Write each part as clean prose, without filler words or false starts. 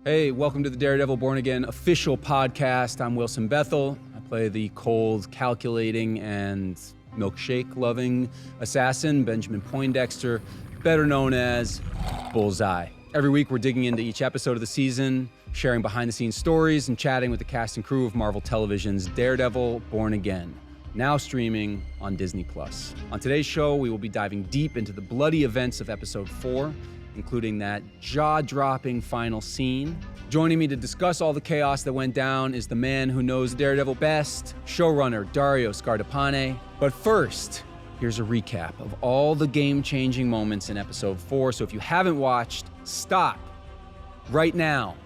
Hey, welcome to the Daredevil Born Again official podcast. I'm Wilson Bethel. I play the cold, calculating, and milkshake-loving assassin, Benjamin Poindexter, better known as Bullseye. Every week, we're digging into each episode of the season, sharing behind-the-scenes stories, and chatting with the cast and crew of Marvel Television's Daredevil Born Again, now streaming on Disney+. On today's show, we will be diving deep into the bloody events of Episode 4, including that jaw-dropping final scene. Joining me to discuss all the chaos that went down is the man who knows Daredevil best, showrunner Dario Scardapane. But first, here's a recap of all the game-changing moments in Episode 4. So if you haven't watched, stop right now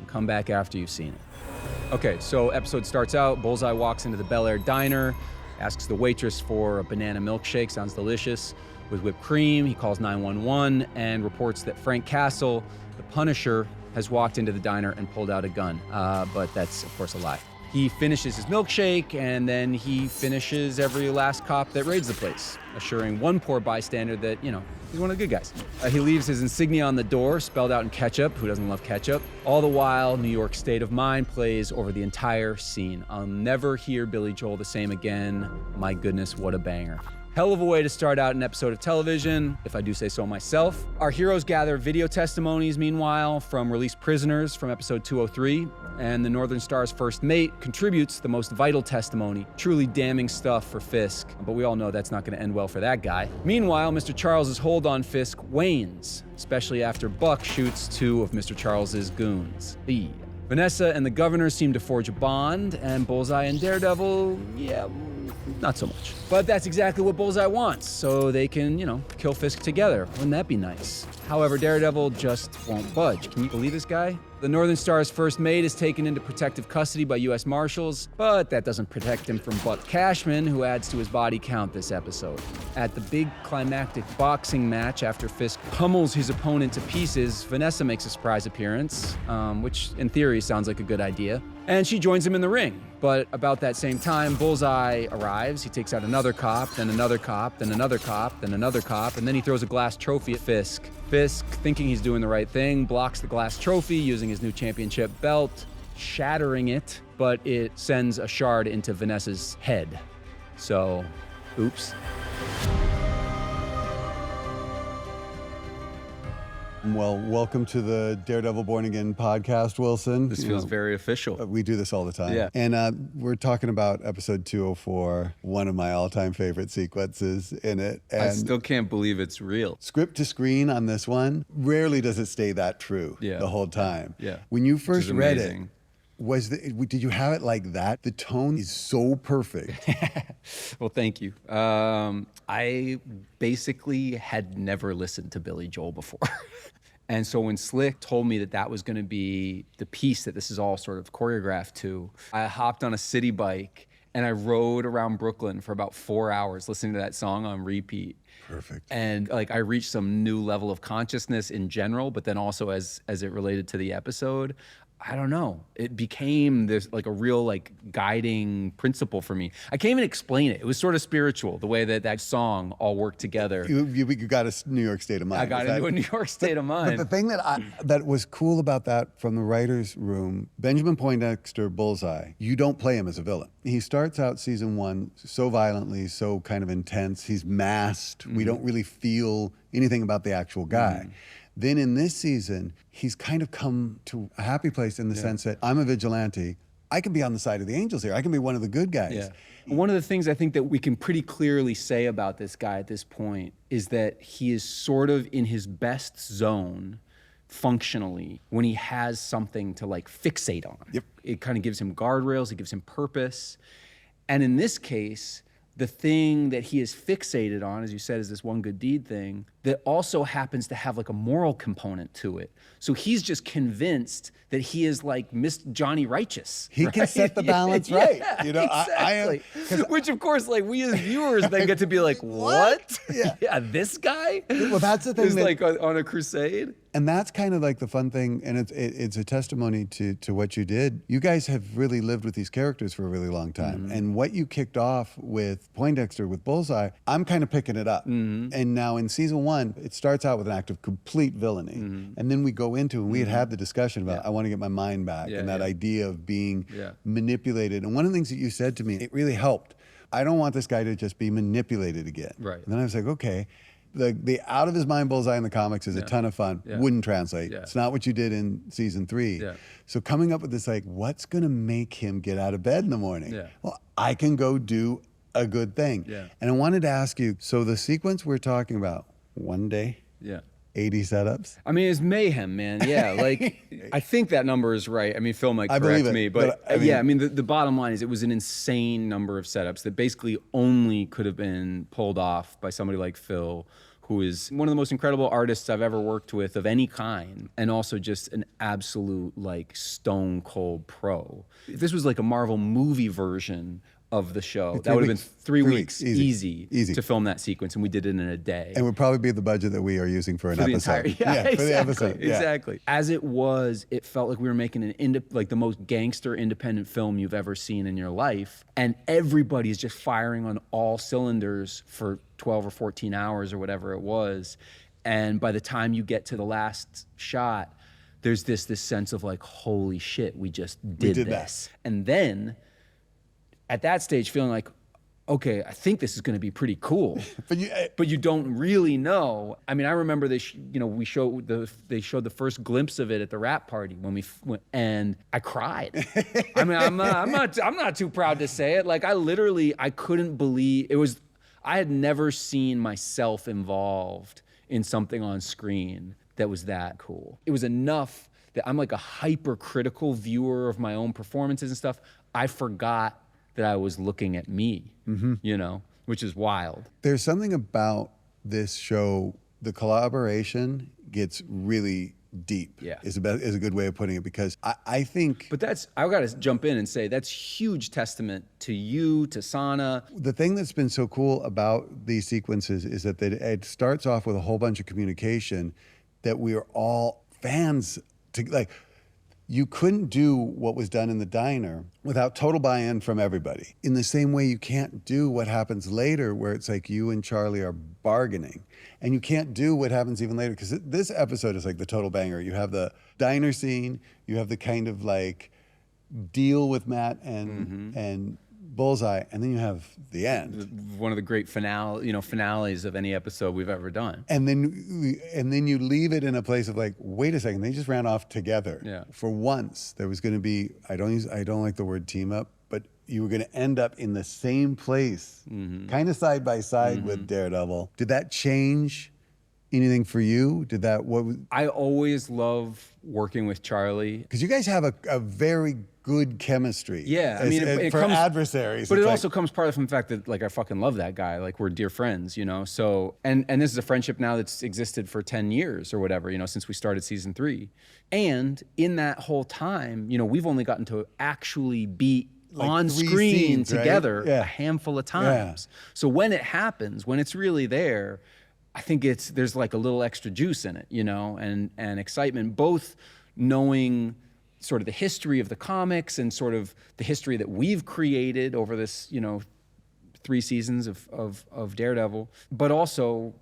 and come back after you've seen it. Okay, so episode starts out, Bullseye walks into the Bel Air diner, asks the waitress for a banana milkshake, sounds delicious, with whipped cream. He calls 911 and reports that Frank Castle, the Punisher, has walked into the diner and pulled out a gun. But that's, of course, a lie. He finishes his milkshake, and then he finishes every last cop that raids the place, assuring one poor bystander that, he's one of the good guys. He leaves his insignia on the door, spelled out in ketchup. Who doesn't love ketchup? All the while, New York State of Mind plays over the entire scene. I'll never hear Billy Joel the same again. My goodness, what a banger. Hell of a way to start out an episode of television, if I do say so myself. Our heroes gather video testimonies, meanwhile, from released prisoners from episode 203, and the Northern Star's first mate contributes the most vital testimony. Truly damning stuff for Fisk, but we all know that's not going to end well for that guy. Meanwhile, Mr. Charles's hold on Fisk wanes, especially after Buck shoots two of Mr. Charles's goons. Vanessa and the governor seem to forge a bond, and Bullseye and Daredevil, not so much. But that's exactly what Bullseye wants, so they can, kill Fisk together. Wouldn't that be nice? However, Daredevil just won't budge. Can you believe this guy? The Northern Star's first mate is taken into protective custody by U.S. Marshals, but that doesn't protect him from Buck Cashman, who adds to his body count this episode. At the big climactic boxing match after Fisk pummels his opponent to pieces, Vanessa makes a surprise appearance, which in theory sounds like a good idea, and she joins him in the ring. But about that same time, Bullseye arrives. He takes out another cop, then another cop, then another cop, then another cop, and then he throws a glass trophy at Fisk. Fisk, thinking he's doing the right thing, blocks the glass trophy using his new championship belt, shattering it, but it sends a shard into Vanessa's head. So, oops. Well, welcome to the Daredevil Born Again podcast, Wilson. This feels very official. We do this all the time. Yeah. And we're talking about episode 204, one of my all-time favorite sequences in it. And I still can't believe it's real. Script to screen on this one, rarely does it stay that true the whole time. Yeah. When you first read it, did you have it like that? The tone is so perfect. Well, thank you. I basically had never listened to Billy Joel before. And so when Slick told me that was going to be the piece that this is all sort of choreographed to, I hopped on a city bike and I rode around Brooklyn for about 4 hours listening to that song on repeat. Perfect. And I reached some new level of consciousness in general, but then also as it related to the episode. I don't know. It became this a real guiding principle for me. I can't even explain it. It was sort of spiritual, the way that song all worked together. You got a New York state of mind. I got into a New York state of mind. But the thing that was cool about that from the writer's room, Benjamin Poindexter, Bullseye, you don't play him as a villain. He starts out season 1 so violently, so kind of intense. He's masked. Mm-hmm. We don't really feel anything about the actual guy. Mm-hmm. Then in this season, he's kind of come to a happy place in the sense that I'm a vigilante. I can be on the side of the angels here. I can be one of the good guys. Yeah. One of the things I think that we can pretty clearly say about this guy at this point is that he is sort of in his best zone functionally when he has something to fixate on. Yep. It kind of gives him guardrails, it gives him purpose. And in this case, the thing that he is fixated on, as you said, is this one good deed thing that also happens to have a moral component to it. So he's just convinced that he is Miss Johnny Righteous. He can set the balance right. Exactly. Which of course, we as viewers then get to be what? Yeah, this guy? Well, that's the thing. Is on a crusade. And that's kind of the fun thing, and it's a testimony to what you did. You guys have really lived with these characters for a really long time. Mm-hmm. And what you kicked off with Poindexter, with Bullseye, I'm kind of picking it up. Mm-hmm. And now in season 1, one, it starts out with an act of complete villainy. And then we go into, and we had the discussion about, I want to get my mind back, and that idea of being manipulated. And one of the things that you said to me, it really helped. I don't want this guy to just be manipulated again. Right. And then I was like, okay. The out of his mind bullseye in the comics is a ton of fun. Wouldn't translate. It's not what you did in season 3. So coming up with this, like, what's going to make him get out of bed in the morning? Well, I can go do a good thing. And I wanted to ask you, so the sequence we're talking about, one day, 80 setups. I mean, it's mayhem, man. Yeah, like I think that number is right. I mean, Phil might correct me, but I mean, the bottom line is it was an insane number of setups that basically only could have been pulled off by somebody like Phil, who is one of the most incredible artists I've ever worked with of any kind, and also just an absolute like stone cold pro. If this was like a Marvel movie version of the show, that would have been 3 weeks easy to film that sequence, and we did it in a day. And would probably be the budget that we are using for an episode. Exactly, for the episode. Exactly. As it was, it felt like we were making like the most gangster independent film you've ever seen in your life, and everybody is just firing on all cylinders for 12 or 14 hours or whatever it was. And by the time you get to the last shot, there's this sense of like, holy shit, we just did this. And then at that stage, feeling like, okay, I think this is going to be pretty cool, but you don't really know. I mean, I remember they showed the first glimpse of it at the wrap party when we went, and I cried. I mean, I'm not too proud to say it. Like I couldn't believe it was. I had never seen myself involved in something on screen that was that cool. It was enough that I'm like a hypercritical viewer of my own performances and stuff. I forgot that I was looking at me, you know, which is wild. There's something about this show, the collaboration gets really deep, is a good way of putting it, because I think... But I've got to jump in and say, that's huge testament to you, to Sana. The thing that's been so cool about these sequences is that it starts off with a whole bunch of communication that we are all fans to, like... You couldn't do what was done in the diner without total buy-in from everybody. In the same way you can't do what happens later where it's like you and Charlie are bargaining. And you can't do what happens even later, because this episode is like the total banger. You have the diner scene, you have the kind of like deal with Matt and Bullseye, and then you have the end. One of the great finales of any episode we've ever done. And then you leave it in a place of like, wait a second, they just ran off together. Yeah. For once, there was going to be, I don't like the word team up, but you were going to end up in the same place, kind of side by side with Daredevil. Did that change anything for you? I always love working with Charlie. Because you guys have a very good chemistry. Yeah, I mean, it for comes, adversaries. But it also comes partly from the fact that like I fucking love that guy. Like we're dear friends, you know. So and this is a friendship now that's existed for 10 years or whatever, you know, since we started season 3. And in that whole time, you know, we've only gotten to actually be like on screen scenes, together a handful of times. So when it happens, when it's really there, I think there's like a little extra juice in it, you know, and excitement, both knowing sort of the history of the comics and sort of the history that we've created over this, you know, 3 seasons of Daredevil, but also,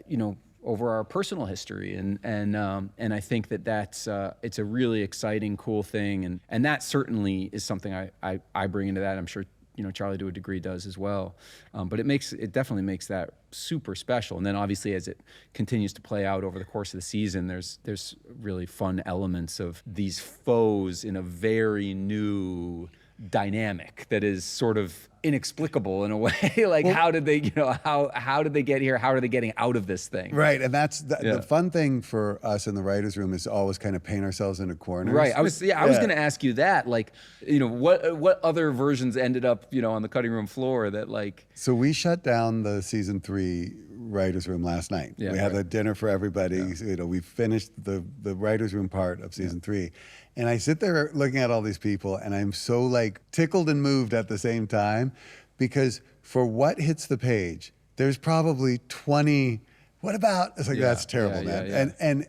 you know, over our personal history. And I think that's it's a really exciting, cool thing. And that certainly is something I bring into that. I'm sure, you know, Charlie to a degree does as well. But it definitely makes that super special. And then obviously as it continues to play out over the course of the season, there's really fun elements of these foes in a very new dynamic that is sort of inexplicable in a way. Like, well, how did they get here? How are they getting out of this thing? Right, and that's the fun thing for us in the writers' room is always kind of paint ourselves into corners. Right. I was going to ask you that. Like, you know, what other versions ended up, you know, on the cutting room floor that like. So we shut down the season 3 writers' room last night. We had a dinner for everybody. You know, we finished the writers' room part of season 3. And I sit there looking at all these people, and I'm so like tickled and moved at the same time, because for what hits the page, there's probably 20. What about? It's like that's terrible, man. And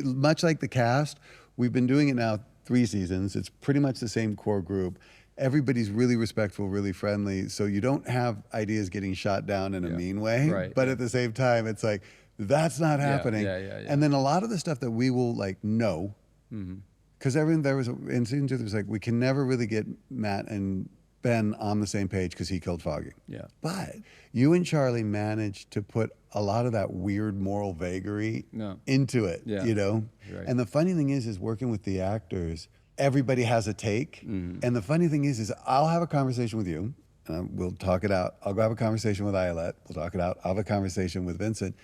much like the cast, we've been doing it now 3 seasons. It's pretty much the same core group. Everybody's really respectful, really friendly. So you don't have ideas getting shot down in a mean way. Right. But at the same time, it's like That's not happening. yeah. And then a lot of the stuff that we will like know, because everything there was in season 2, there was like, we can never really get Matt and Ben on the same page because he killed Foggy. Yeah. But you and Charlie managed to put a lot of that weird moral vagary into it, you know? Right. And the funny thing is working with the actors, everybody has a take. And the funny thing is I'll have a conversation with you, and we'll talk it out. I'll go have a conversation with Ayelet. We'll talk it out. I'll have a conversation with Vincent.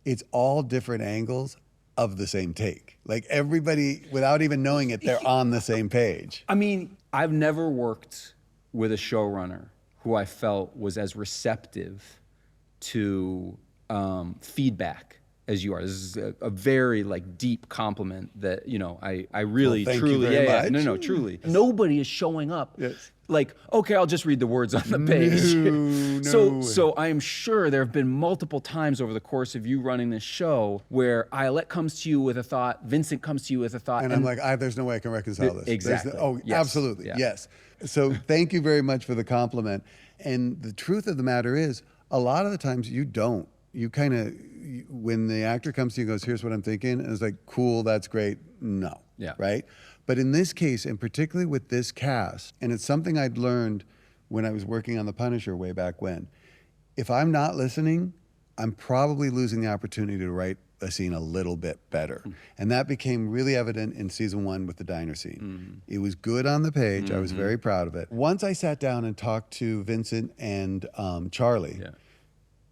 It's all different angles of the same take. Like everybody, without even knowing it, they're on the same page. I mean, I've never worked with a showrunner who I felt was as receptive to feedback as you are. This is a very like deep compliment that, you know, I really, Well, thank truly, you very much. No, truly. Nobody is showing up like, okay, I'll just read the words on the page. No. So I am sure there have been multiple times over the course of you running this show where Ayelet comes to you with a thought, Vincent comes to you with a thought. And I'm like, there's no way I can reconcile this. Exactly. Yes. Absolutely. Yeah. Yes. So thank you very much for the compliment. And the truth of the matter is, a lot of the times you don't. You kind of, when the actor comes to you and goes, here's what I'm thinking, and it's like, cool, that's great. No. Yeah. Right? But in this case, and particularly with this cast, and it's something I'd learned when I was working on The Punisher way back when, if I'm not listening, I'm probably losing the opportunity to write a scene a little bit better. And that became really evident in season 1 with the diner scene. It was good on the page. I was very proud of it. Once I sat down and talked to Vincent and Charlie,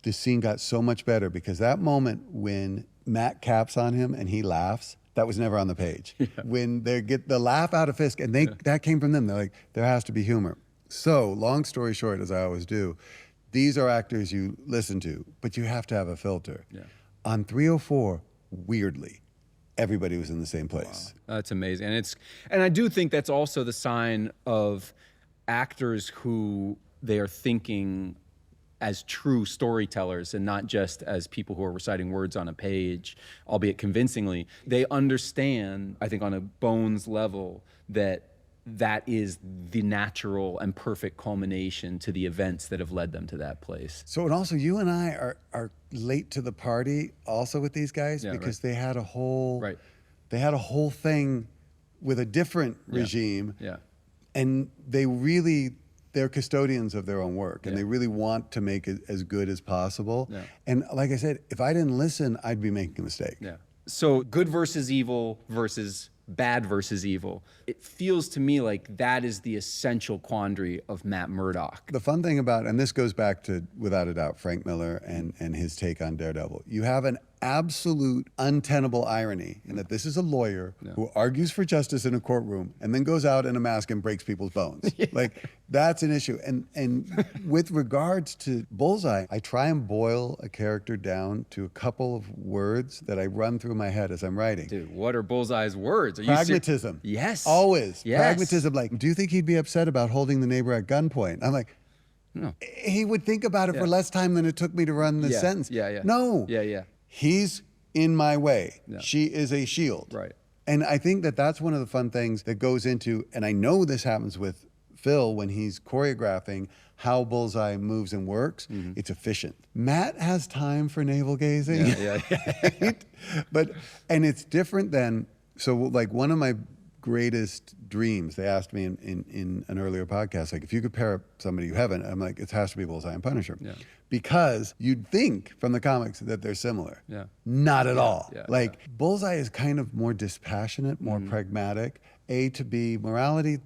the scene got so much better because that moment when Matt caps on him and he laughs, that was never on the page. When they get the laugh out of Fisk, and that came from them. They're like, there has to be humor. So, long story short, as I always do, these are actors you listen to, but you have to have a filter. On 304, weirdly, everybody was in the same place. Wow. That's amazing. And I do think that's also the sign of actors who they are thinking as true storytellers and not just as people who are reciting words on a page, albeit convincingly. They understand, I think on a bones level, that is the natural and perfect culmination to the events that have led them to that place. So, and also you and I are late to the party also with these guys because they had a whole thing with a different regime. And they're custodians of their own work, and they really want to make it as good as possible. And like I said, if I didn't listen, I'd be making a mistake. So good versus evil versus bad versus evil. It feels to me like that is the essential quandary of Matt Murdock. The fun thing about, and this goes back to, without a doubt, Frank Miller and his take on Daredevil, you have an absolute untenable irony in that this is a lawyer who argues for justice in a courtroom and then goes out in a mask and breaks people's bones. Like, that's an issue. And with regards to Bullseye, I try and boil a character down to a couple of words that I run through my head as I'm writing. Dude, what are Bullseye's words? Are Pragmatism. Yes. Always. Yes. Pragmatism. Like, do you think he'd be upset about holding the neighbor at gunpoint? I'm like, no. He would think about it for less time than it took me to run this sentence. No. He's in my way. She is a shield. Right. And I think that that's one of the fun things that goes into, and I know this happens with Phil when he's choreographing how Bullseye moves and works. It's efficient. Matt has time for navel gazing. Right? And it's different than, so like one of my greatest dreams, they asked me in an earlier podcast, like if you could pair up somebody you haven't, I'm like, it has to be Bullseye and Punisher. Because you'd think from the comics that they're similar. Not at all. Bullseye is kind of more dispassionate, more pragmatic. A to B morality,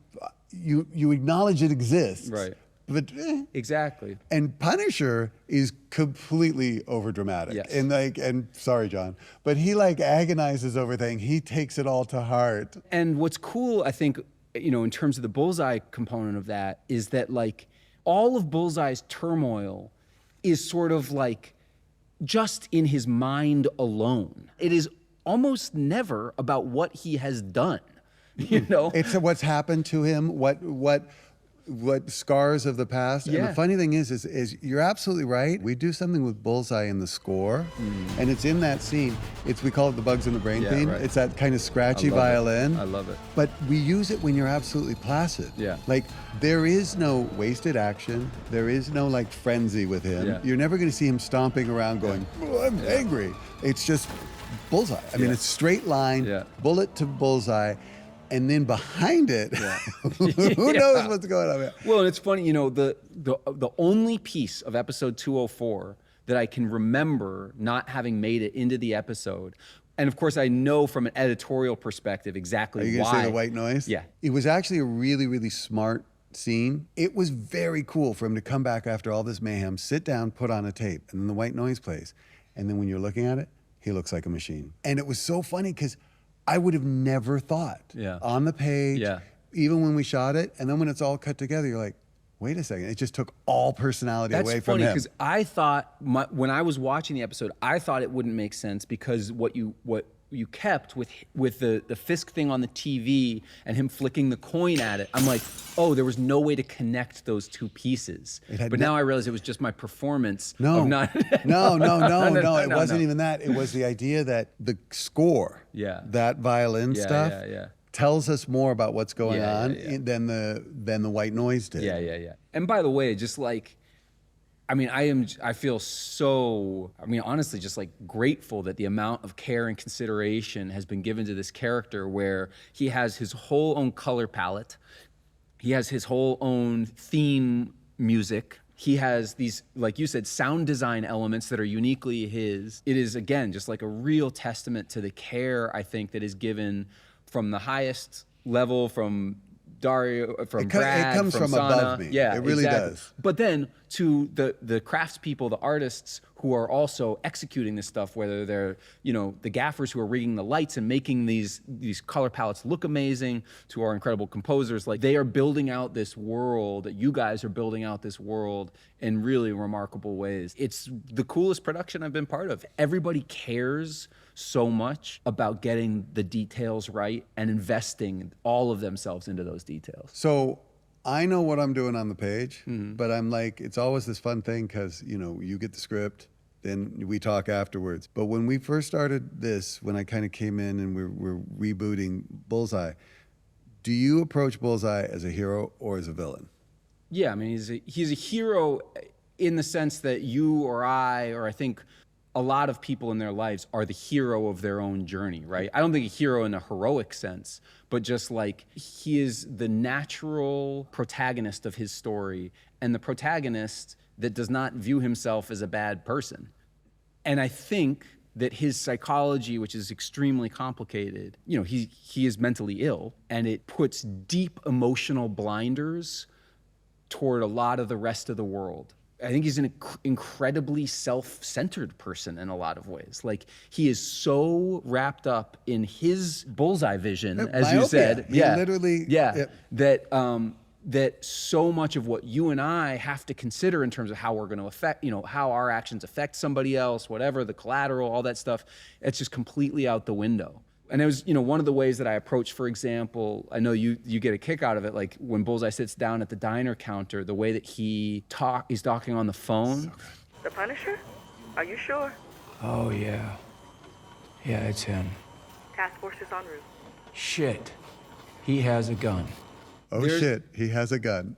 you acknowledge it exists. Right. But exactly. And Punisher is completely overdramatic. And sorry, John, but he like agonizes over things. He takes it all to heart. And what's cool, I think, you know, in terms of the Bullseye component of that, is that like all of Bullseye's turmoil is sort of like just in his mind alone. It is almost never about what he has done. You know, it's what's happened to him, what what scars of the past. And Yeah. the funny thing is you're absolutely right. We do something with Bullseye in the score, and it's in that scene. We call it the Bugs in the Brain Yeah, theme. right. It's that kind of scratchy I love it. violin. I love it. But we use it when you're absolutely placid. Yeah. Like, there is no wasted action. There is no like frenzy with him. Yeah. You're never going to see him stomping around going, "Oh, I'm angry." It's just Bullseye. I mean, Yeah. it's straight line, Yeah. bullet to Bullseye. And then behind it, who Yeah. knows what's going on there? Well, and it's funny, you know, the only piece of episode 204 that I can remember not having made it into the episode, and of course I know from an editorial perspective exactly Are you why. going to say the white noise? Yeah. It was actually a really, really smart scene. It was very cool for him to come back after all this mayhem, sit down, put on a tape, and then the white noise plays. And then when you're looking at it, he looks like a machine. And it was so funny because I would have never thought on the page, even when we shot it, and then when it's all cut together, you're like, wait a second, it just took all personality away from him. That's funny because I thought when I was watching the episode, I thought it wouldn't make sense because what you kept with the Fisk thing on the TV and him flicking the coin at it, I'm like, oh, there was no way to connect those two pieces. But now I realize it was just my performance. No, of not no, it wasn't even that. It was the idea that the score, that violin stuff, tells us more about what's going on than the white noise did. Yeah. And by the way, just like, I mean, I feel so, I mean, honestly, just like grateful that the amount of care and consideration has been given to this character where he has his whole own color palette. He has his whole own theme music. He has these, like you said, sound design elements that are uniquely his. It is, again, just like a real testament to the care, I think, that is given from the highest level, from Dario, from Brad, it comes from Sana. above me. Yeah, it really does. But then to the craftspeople, the artists who are also executing this stuff, whether they're, you know, the gaffers who are rigging the lights and making these color palettes look amazing, to our incredible composers, like they are building out this world, you guys are building out this world in really remarkable ways. It's the coolest production I've been part of. Everybody cares so much about getting the details right and investing all of themselves into those details. So I know what I'm doing on the page, but I'm like, it's always this fun thing because, you know, you get the script, then we talk afterwards. But when we first started this, when I kind of came in and we're rebooting Bullseye, do you approach Bullseye as a hero or as a villain? Yeah, I mean, he's a hero in the sense that you or I think a lot of people in their lives are the hero of their own journey, right? I don't think a hero in a heroic sense, but just like he is the natural protagonist of his story and the protagonist that does not view himself as a bad person. And I think that his psychology, which is extremely complicated, you know, he is mentally ill, and it puts deep emotional blinders toward a lot of the rest of the world. I think he's an incredibly self-centered person in a lot of ways. Like, he is so wrapped up in his bullseye vision, as you said. He literally. That so much of what you and I have to consider in terms of how we're going to affect, you know, how our actions affect somebody else, whatever, the collateral, all that stuff, it's just completely out the window. And it was, you know, one of the ways that I approach, for example, I know you get a kick out of it, like when Bullseye sits down at the diner counter, the way that he's talking on the phone. So the Punisher? Are you sure? Oh, yeah. Yeah, it's him. Task force is en route. Shit. He has a gun. Oh, shit, he has a gun.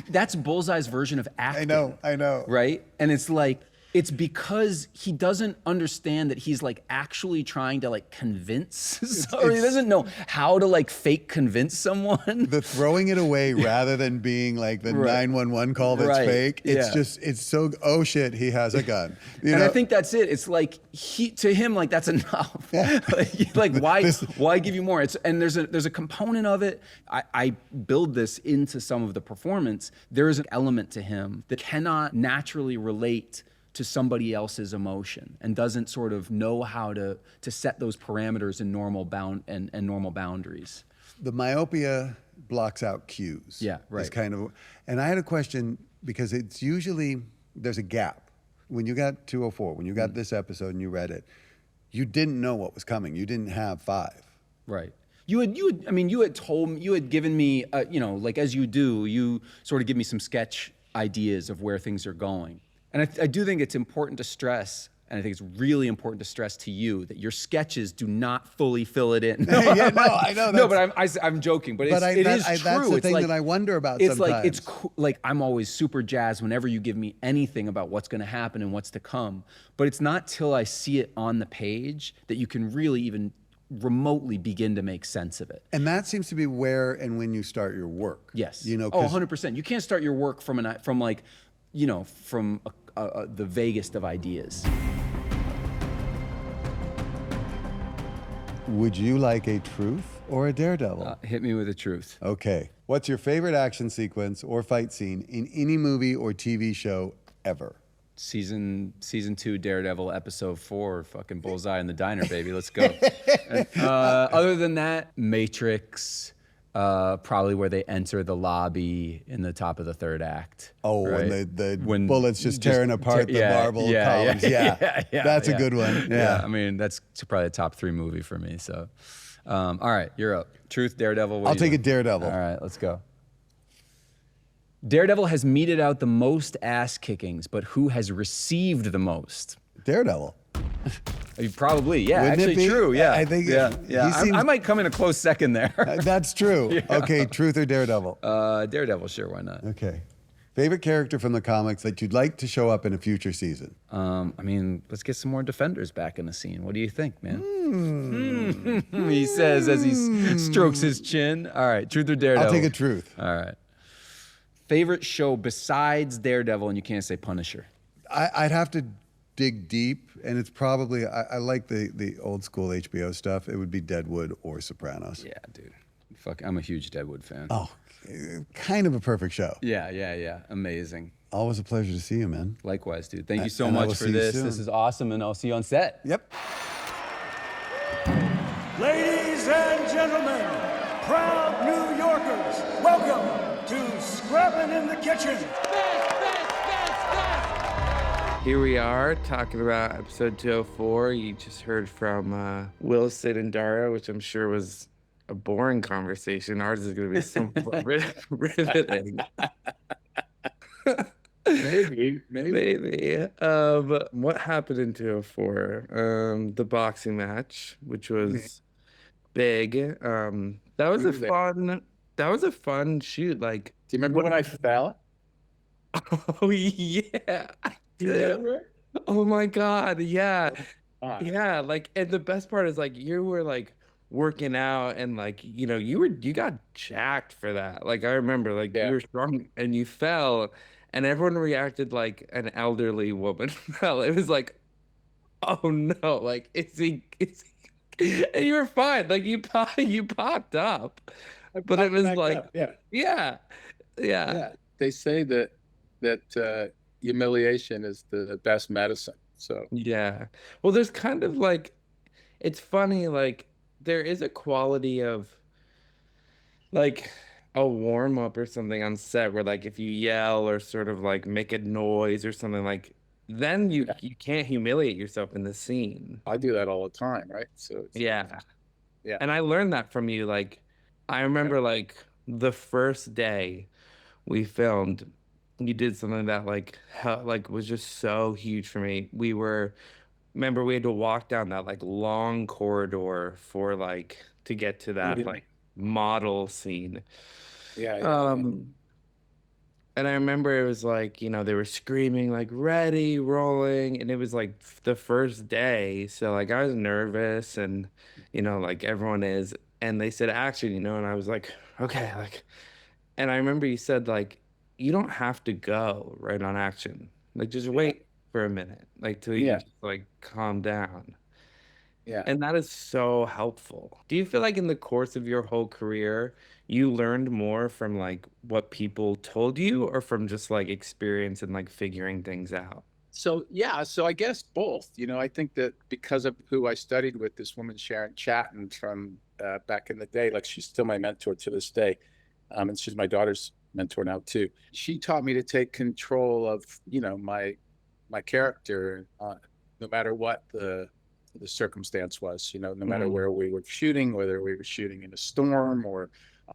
That's Bullseye's version of acting. I know. Right? And it's like, it's because he doesn't understand that he's like actually trying to like convince or he doesn't know how to like fake convince someone. The throwing it away rather than being like the 911 call that's fake. It's just, it's so, oh shit, he has a gun. You know? I think that's it. It's like to him, like that's enough. Yeah. like why give you more? And there's a component of it. I build this into some of the performance. There is an element to him that cannot naturally relate to somebody else's emotion and doesn't sort of know how to set those parameters in normal boundaries. The myopia blocks out cues. Yeah, right. It's kind of, and I had a question because it's usually, there's a gap. When you got 204, when you got this episode and you read it, you didn't know what was coming. You didn't have 5. Right. I mean, you had told me, you had given me, you know, like as you do, you sort of give me some sketch ideas of where things are going. And I do think it's important to stress, and I think it's really important to stress to you that your sketches do not fully fill it in. Yeah, no, I know. No, but I'm joking. But it is true. That's the It's thing like, that I wonder about it's sometimes. like I'm always super jazzed whenever you give me anything about what's going to happen and what's to come. But it's not till I see it on the page that you can really even remotely begin to make sense of it. And that seems to be where and when you start your work. Yes. You know, 100%. You can't start your work from like, you know, from the vaguest of ideas. Would you like a truth or a Daredevil? Hit me with the truth. Okay. What's your favorite action sequence or fight scene in any movie or TV show ever? Season 2 Daredevil episode 4, fucking Bullseye in the diner, baby. Let's go. Other than that, Matrix, probably where they enter the lobby in the top of the third act. Oh, right? when bullets just tearing apart the marble columns. Yeah. That's a good one. Yeah. I mean, that's probably a top 3 movie for me. So, all right, you're up. Truth, Daredevil. What I'll do you take do? a Daredevil. All right, let's go. Daredevil has meted out the most ass kickings, but who has received the most? Daredevil. Probably, yeah. Wouldn't it actually, be? true. Yeah, I think yeah. he Yeah. seems- I might come in a close second there. That's true. Okay, truth or Daredevil? Daredevil, sure, why not? Okay. Favorite character from the comics that you'd like to show up in a future season? I mean, let's get some more Defenders back in the scene. What do you think, man? He says as he strokes his chin. All right, truth or Daredevil? I'll take a truth. All right. Favorite show besides Daredevil, and you can't say Punisher. I'd have to dig deep, and it's probably, I like the old school HBO stuff. It would be Deadwood or Sopranos. Yeah, dude. Fuck, I'm a huge Deadwood fan. Oh, kind of a perfect show. Yeah. Amazing. Always a pleasure to see you, man. Likewise, dude. Thank you so And I will much for see you this. soon. This is awesome, and I'll see you on set. Yep. Ladies and gentlemen, proud New Yorkers, welcome to Scrappin' in the Kitchen. Here we are talking about episode 204. You just heard from Wilson and Dara, which I'm sure was a boring conversation. Ours is going to be some riveting. Maybe. What happened in 204? The boxing match, which was big. That was a fun shoot. Like, Do you remember when I fell? oh yeah. Do you remember? Oh my God, yeah. Ah. Yeah, like, and the best part is like you were like working out and like, you know, you got jacked for that. Like I remember like Yeah. you were strong and you fell and everyone reacted like an elderly woman fell. It was like, oh no, like is he and you were fine. Like you popped up. But it was Back like up, yeah. yeah. They say that humiliation is the best medicine. So Yeah. Well, there's kind of like, it's funny, like, there is a quality of like a warm up or something on set where, like, if you yell or sort of like make a noise or something, like, then you can't humiliate yourself in the scene. I do that all the time, right? So it's, Yeah. Yeah. And I learned that from you. Like, I remember, like, the first day we filmed, you did something that like was just so huge for me. Remember we had to walk down that like long corridor for like to get to that Yeah. like model scene. yeah. And I remember it was like, you know, they were screaming like ready, rolling, and it was like the first day. So like I was nervous and you know, like everyone is, and they said action, you know, and I was like, okay, like, and I remember you said like you don't have to go right on action. Like just wait for a minute, like till you Yeah. just like calm down. Yeah. And that is so helpful. Do you feel like in the course of your whole career, you learned more from like what people told you or from just like experience and like figuring things out? So I guess both. You know, I think that because of who I studied with, this woman Sharon Chatton from back in the day, like she's still my mentor to this day, and she's my daughter's mentor now too. She taught me to take control of, you know, my character, no matter what the the circumstance was, no matter where we were shooting, whether we were shooting in a storm or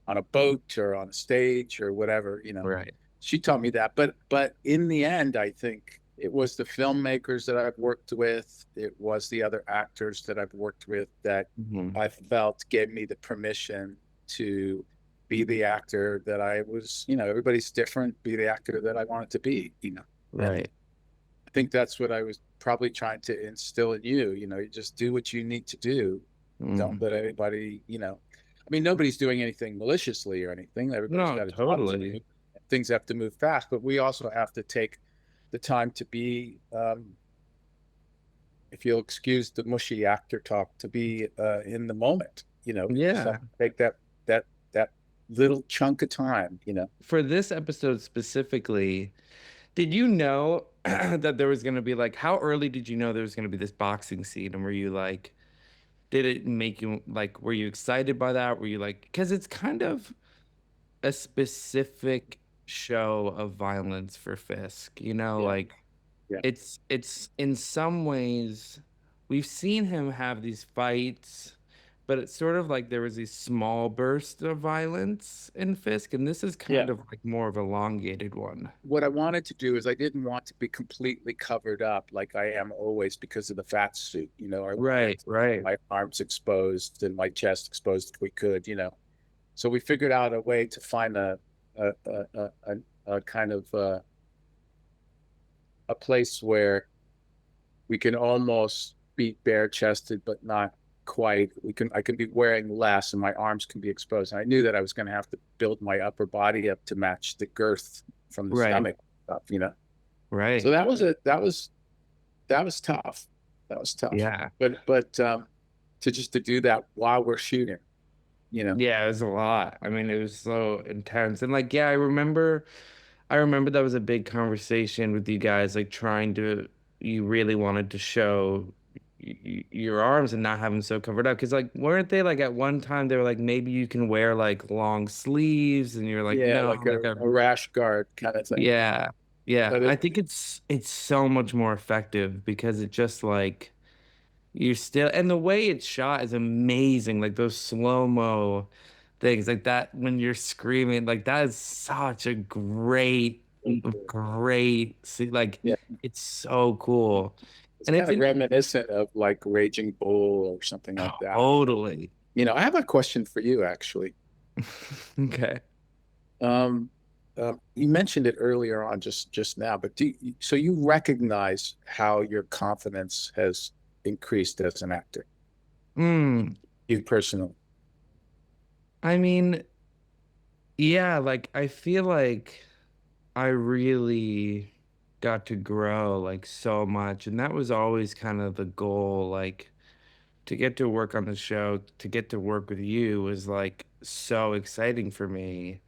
on a boat or on a stage or whatever, Right. she taught me that. But in the end, I think it was the filmmakers that I've worked with, it was the other actors that I've worked with that I felt gave me the permission to be the actor that I was, everybody's different, be the actor that I wanted to be, Right. And I think that's what I was probably trying to instill in you. You just do what you need to do. Don't let anybody, I mean, nobody's doing anything maliciously or anything. Everybody's No, got a job to totally. do. Things have to move fast, but we also have to take the time to be, if you'll excuse the mushy actor talk, to be in the moment. Yeah. Take that little chunk of time. For this episode specifically, did you know that there was going to be like, how early did you know there was going to be this boxing scene? And were you like, did it make you like, were you excited by that? Were you like, because it's kind of a specific show of violence for Fisk, like Yeah. it's in some ways we've seen him have these fights, but it's sort of like there was these small bursts of violence in Fisk, and this is kind of like more of an elongated one. What I wanted to do is I didn't want to be completely covered up like I am always because of the fat suit. I wanted my arms exposed and my chest exposed if we could. So we figured out a way to find a kind of a place where we can almost be bare chested, but not quite. I can be wearing less and my arms can be exposed. And I knew that I was going to have to build my upper body up to match the girth from the stomach up, Right. So that was tough. That was tough. Yeah. But to do that while we're shooting, Yeah, it was a lot. I mean, it was so intense. And like, yeah, I remember that was a big conversation with you guys, like you really wanted to show your arms and not have them so covered up. Because like, weren't they like at one time they were like, maybe you can wear like long sleeves, and you're like, yeah, no, like a rash guard kind of thing. yeah, yeah. But I think it's so much more effective because it just like you're still, and the way it's shot is amazing. Like those slow-mo things like that when you're screaming, like that is such a great see, like yeah, it's so cool. it's And kind of reminiscent of like Raging Bull or something like that. Totally. I have a question for you actually. Okay. You mentioned it earlier on just now, but so you recognize how your confidence has increased as an actor? You personally? I mean, yeah, like I feel like I really got to grow like so much, and that was always kind of the goal, like to get to work on the show, to get to work with you was like so exciting for me.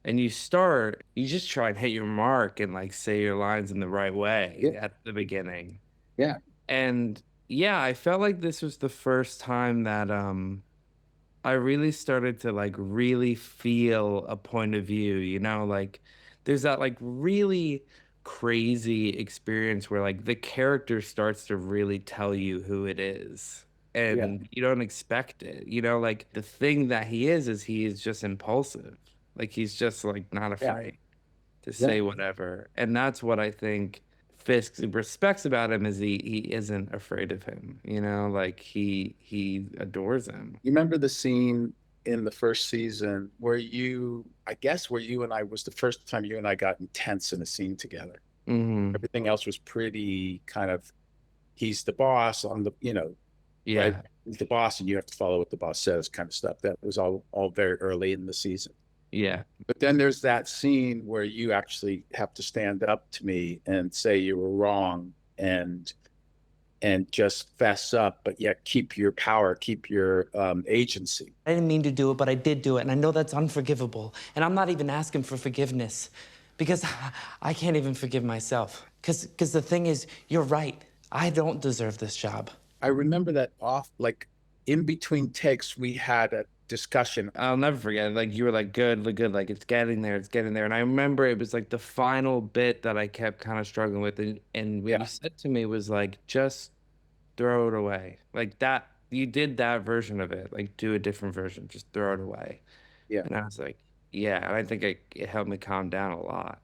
And you just try and hit your mark and like say your lines in the right way at the beginning. Yeah. And yeah, I felt like this was the first time that I really started to like really feel a point of view, like there's that like really crazy experience where like the character starts to really tell you who it is and you don't expect it. Like the thing that he is he is just impulsive. Like he's just like not afraid to say whatever. And that's what I think Fisk respects about him is he isn't afraid of him, like he adores him. You remember the scene in the first season where I guess where you and I was the first time you and I got intense in a scene together. Everything else was pretty kind of, he's the boss on the, right? He's the boss and you have to follow what the boss says kind of stuff. That was all very early in the season. Yeah. But then there's that scene where you actually have to stand up to me and say you were wrong and just fess up, but yet keep your power, keep your agency. I didn't mean to do it, but I did do it, and I know that's unforgivable. And I'm not even asking for forgiveness because I can't even forgive myself. Because the thing is, you're right. I don't deserve this job. I remember that like in between takes, we had a discussion. I'll never forget it. Like you were like, good, like it's getting there. And I remember it was like the final bit that I kept kind of struggling with. And what you said to me was like, just throw it away. Like that, you did that version of it. Like do a different version, just throw it away. Yeah. And I was like, yeah. And I think it helped me calm down a lot.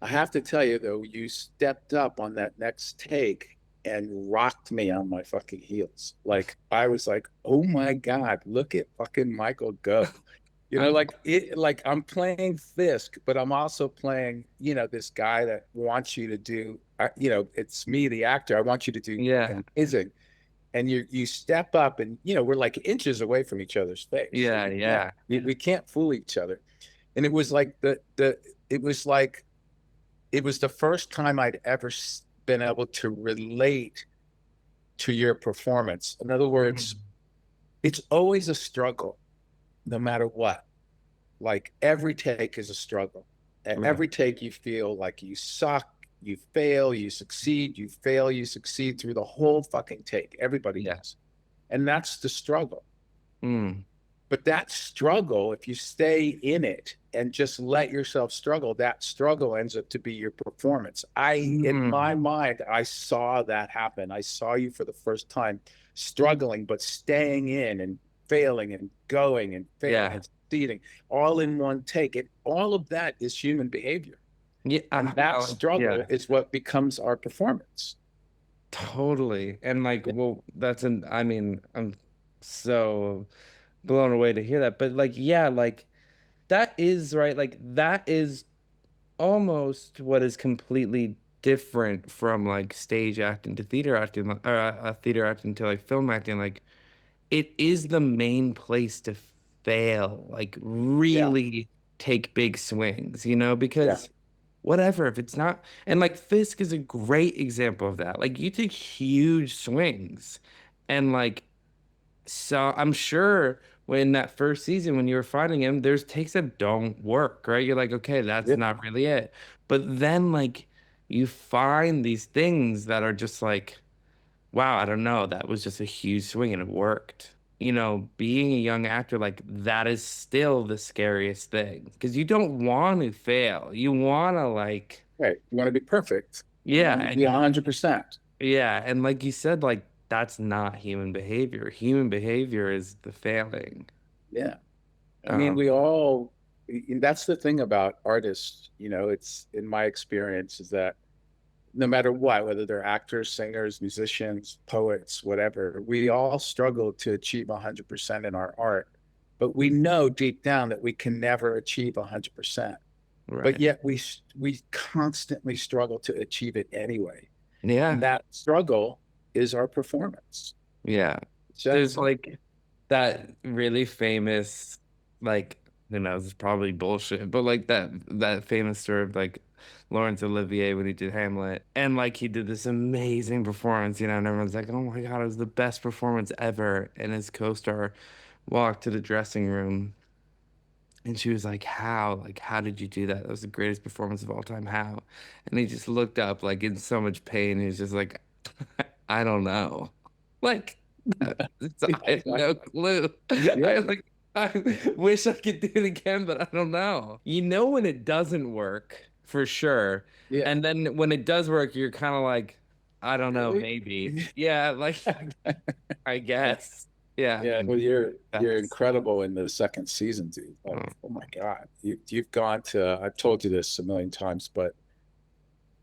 I have to tell you though, you stepped up on that next take and rocked me on my fucking heels. Like I was like, oh my God, look at fucking Michael go. You know, like I'm playing Fisk, but I'm also playing, this guy that wants you to do, it's me, the actor. I want you to do Yeah. amazing. And you step up and, we're like inches away from each other's face. Yeah. Yeah. We can't fool each other. And it was like it was the first time I'd ever been able to relate to your performance. In other words, it's always a struggle, no matter what. Like every take is a struggle. At Right. every take, you feel like you suck, you fail, you succeed, you fail, you succeed through the whole fucking take. Everybody Yeah. does. And that's the struggle. Mm. But that struggle, if you stay in it and just let yourself struggle, that struggle ends up to be your performance. In my mind, I saw that happen. I saw you for the first time struggling, but staying in and failing and going and failing Yeah. and succeeding all in one take. And all of that is human behavior. Yeah. And that struggle is what becomes our performance. Totally. And like, well, I mean, I'm so blown away to hear that. But like, yeah, like that is right. Like that is almost what is completely different from like stage acting to theater acting, or theater acting to like film acting. Like it is the main place to fail, like really take big swings, because whatever, if it's not, and like Fisk is a great example of that. Like you take huge swings and like, so I'm sure when that first season when you were fighting him, there's takes that don't work, right? You're like, okay, that's not really it. But then like you find these things that are just like, wow, I don't know, that was just a huge swing and it worked. Being a young actor, like that is still the scariest thing because you don't want to fail. You want to like, Right. You want to be perfect. yeah, Be 100%. yeah, and like you said, like that's not human behavior. Human behavior is the failing. Yeah. I mean, that's the thing about artists, it's in my experience is that no matter what, whether they're actors, singers, musicians, poets, whatever, we all struggle to achieve 100% in our art. But we know deep down that we can never achieve 100%. Right. But yet we constantly struggle to achieve it anyway. Yeah. And that struggle is our performance. Yeah. There's like that really famous, like, who knows, it's probably bullshit, but like that famous story of like Laurence Olivier when he did Hamlet. And like he did this amazing performance, and everyone's like, oh my God, it was the best performance ever. And his co-star walked to the dressing room and she was like, how? Like, how did you do that? That was the greatest performance of all time. How? And he just looked up like in so much pain. He was just like, I don't know. Like, I have no clue. I wish I could do it again, but I don't know. When it doesn't work for sure. Yeah. And then when it does work, you're kind of like, I don't know, maybe. Yeah, like I guess. Yeah. Yeah. Well, you're incredible in the second season, dude. Like, oh my God. You've gone to, I've told you this a million times, but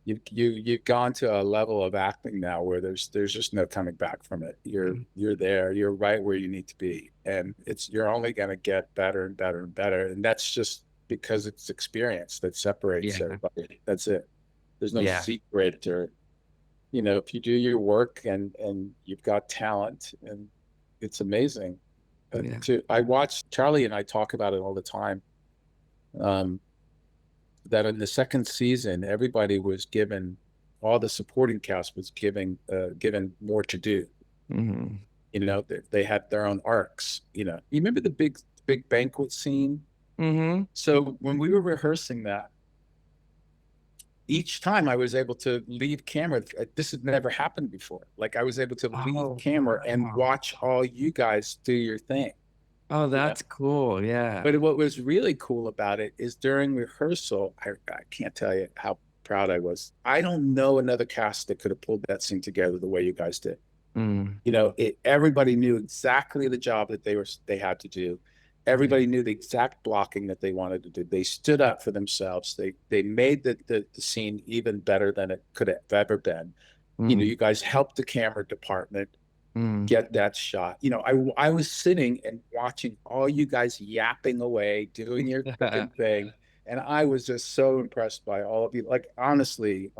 you've gone to a level of acting now where there's just no coming back from it. You're there. You're right where you need to be, and you're only going to get better and better and better. And that's just because it's experience that separates everybody. That's it. There's no secret, or if you do your work and you've got talent, and it's amazing. I watch Charlie and I talk about it all the time. That in the second season, everybody was given, all the supporting cast was given more to do. Mm-hmm. They had their own arcs. You remember the big banquet scene? Mm-hmm. So when we were rehearsing that, each time I was able to leave camera. This had never happened before. Like I was able to leave camera and watch all you guys do your thing. Oh, that's cool. Yeah. But what was really cool about it is during rehearsal, I can't tell you how proud I was. I don't know another cast that could have pulled that scene together the way you guys did. Mm. You know, everybody knew exactly the job that they had to do. Everybody knew the exact blocking that they wanted to do. They stood up for themselves. They made the scene even better than it could have ever been. You know, Mm. you guys helped the camera department Mm. get that shot. You know, I was sitting and watching all you guys yapping away, doing your freaking thing, and I was just so impressed by all of you. Like honestly,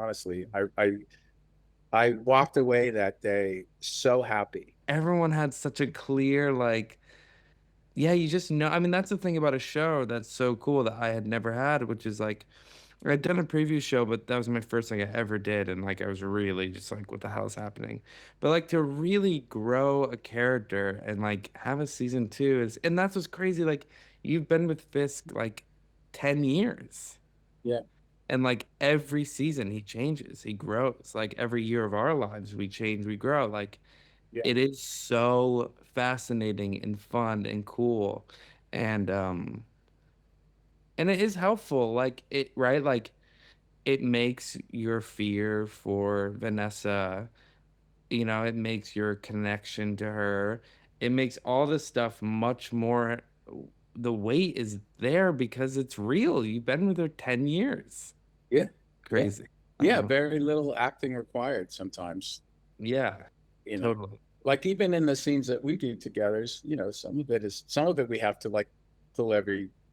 I walked away that day so happy. Everyone had such a clear, like, yeah, you just know. I mean, that's the thing about a show that's so cool that I had never had, which is like, I'd done a preview show, but that was my first thing I ever did. And like, I was really just like, what the hell is happening? But like, to really grow a character and like have a season two is, and that's what's crazy. Like, you've been with Fisk like 10 years. Yeah, And like every season he changes, he grows. Like every year of our lives, we change, we grow. Like, yeah, it is so fascinating and fun and cool. And it is helpful. Like it, right? Like it makes your fear for Vanessa, it makes your connection to her. It makes all this stuff much more, the weight is there because it's real. You've been with her 10 years. yeah, yeah, Crazy. I yeah. know. Very little acting required sometimes. Yeah, You know, totally. like even in the scenes that we do together, you know, some of it we have to like pull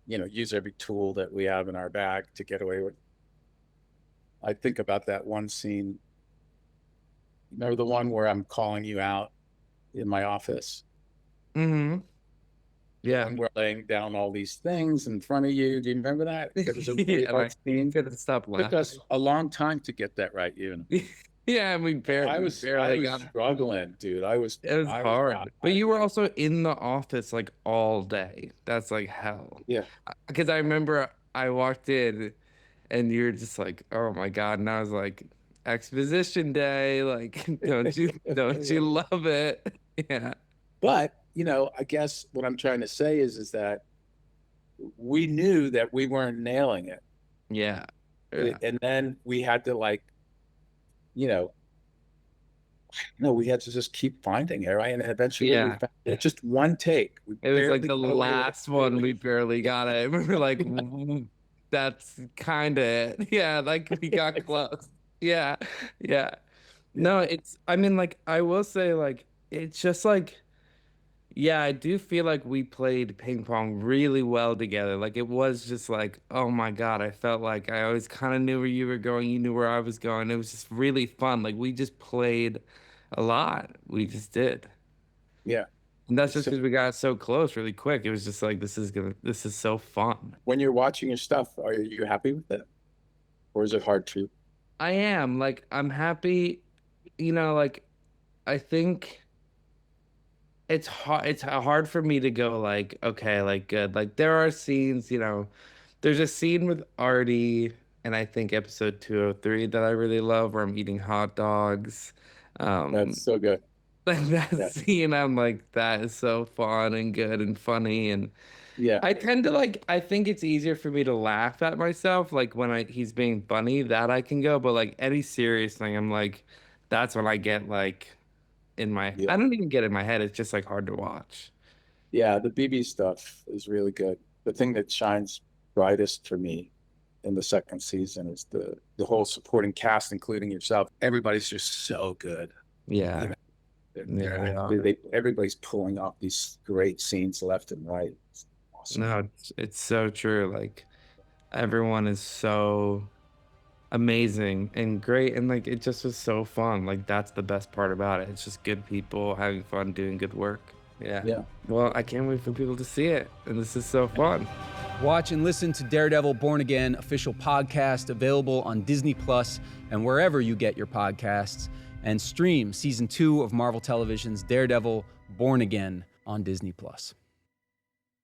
use every tool that we have in our bag to get away with. I think about that one scene. Remember the one where I'm calling you out in my office? Mm-hmm. Yeah. And we're laying down all these things in front of you. Do you remember that? It was a really Yeah, and I hard scene. couldn't stop Took laughing. us a long time to get that right, you know. Yeah, and we barely, I we was barely got it. struggling, dude. It was I was hard. not. But you were also in the office like all day. That's like hell. Yeah. Because I remember I walked in and you're just like, oh my God. And I was like, exposition day. Like, don't you love it? Yeah. But, you know, I guess what I'm trying to say is that we knew that we weren't nailing it. Yeah. Yeah. And then we had to like, you know, no, we had to just keep finding it, right? And eventually we Yeah. found it. Just one take. We It was like barely the got away with last it. one we barely got it. We were like, that's kind of it. Yeah, like we got close. Yeah, yeah. No, I mean, like, I will say, like, it's just like, yeah, I do feel like we played ping pong really well together. Like, it was just like, oh my God, I felt like I always kind of knew where you were going, you knew where I was going. It was just really fun. Like, we just played a lot. We just did. Yeah. And that's just So because we got so close really quick. It was just like, this is so fun. when you're watching your stuff, are you happy with it? Or is it hard to? I am like, I'm happy, like, I think it's hard for me to go like, okay, like good. Like there are scenes, there's a scene with Artie and I think episode 203 that I really love where I'm eating hot dogs. That's so good. Like that Yeah. scene, I'm like, that is so fun and good and funny. And Yeah. I tend to like, I think it's easier for me to laugh at myself. Like when he's being funny, that I can go, but like any serious thing, I'm like, that's when I get like I Yeah. don't even get in my head. It's just like hard to watch. Yeah. The BB stuff is really good. The thing that shines brightest for me in the second season is the whole supporting cast, including yourself. Everybody's just so good. Yeah. You know, Yeah, they are. everybody's pulling off these great scenes left and right. It's awesome. No, it's so true. Like everyone is so amazing and great. And like it just was so fun. Like that's the best part about it. It's just good people having fun doing good work. Yeah. Yeah. Well, I can't wait for people to see it. And this is so fun. Watch and listen to Daredevil Born Again official podcast, available on Disney Plus and wherever you get your podcasts, and stream season 2 of Marvel Television's Daredevil Born Again on Disney Plus.